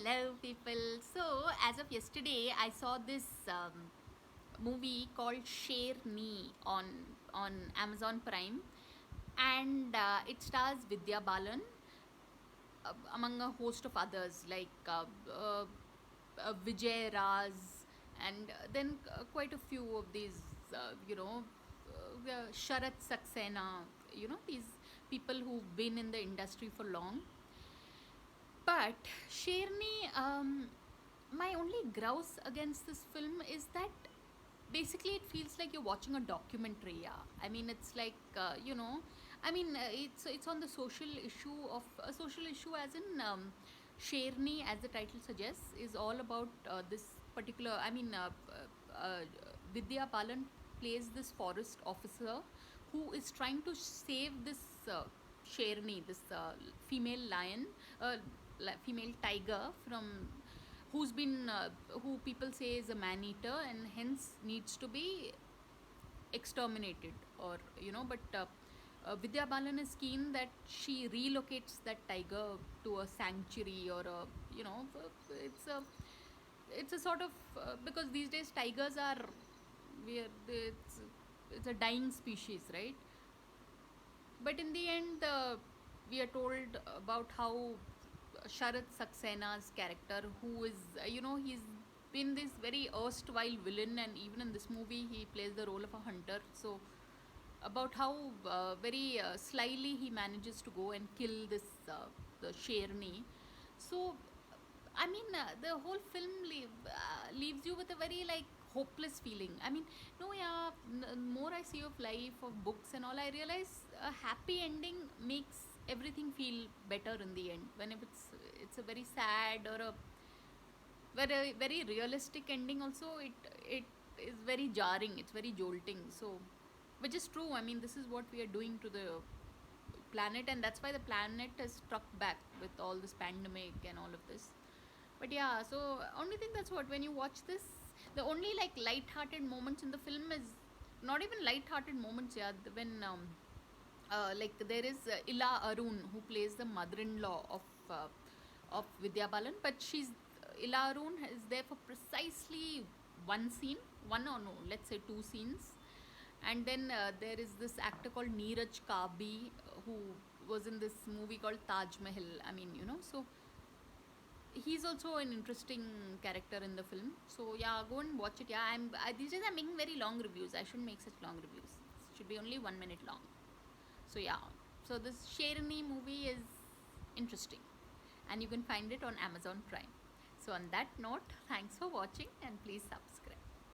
Hello, people. So, as of yesterday, I saw this movie called Sherni on Amazon Prime, and it stars Vidya Balan among a host of others like Vijay Raz, and then quite a few of these, Sharat Saxena. These people who've been in the industry for long. But Sherni, my only grouse against this film is that basically it feels like you're watching a documentary. Yeah, I mean it's like it's on the social issue of a social issue as in Sherni, as the title suggests, is all about this particular. Vidya Balan plays this forest officer who is trying to save this Sherni, this female lion, female tiger from who people say is a man eater and hence needs to be exterminated, or but Vidya Balan is keen that she relocates that tiger to a sanctuary, or a it's a it's a sort of because these days tigers are we are it's a dying species, right? But in the end, we are told about how Sharat Saksena's character, who is, he's been this very erstwhile villain, and even in this movie, he plays the role of a hunter. So, about how very slyly he manages to go and kill this the Sherni. So, the whole film leaves you with a very like hopeless feeling. I mean, no, yeah, more I see of life, of books and all, I realize a happy ending makes everything feel better in the end. When if it's a very sad or a very realistic ending, also it is very jarring. It's very jolting. So, which is true. I mean, this is what we are doing to the planet, and that's why the planet has struck back with all this pandemic and all of this. But yeah, so only thing that's what when you watch this, the only like light-hearted moments in the film is not even light-hearted moments. Yeah, like there is Ila Arun who plays the mother-in-law of Vidya Balan, but Ila Arun is there for precisely one scene, one or no, let's say two scenes, and then there is this actor called Neeraj Kabi who was in this movie called Taj Mahal. I mean, so he's also an interesting character in the film. So yeah, go and watch it. Yeah, these days I'm making very long reviews. I shouldn't make such long reviews. It should be only 1 minute long. So yeah, so this Sherni movie is interesting, and you can find it on Amazon Prime. So on that note, thanks for watching and please subscribe.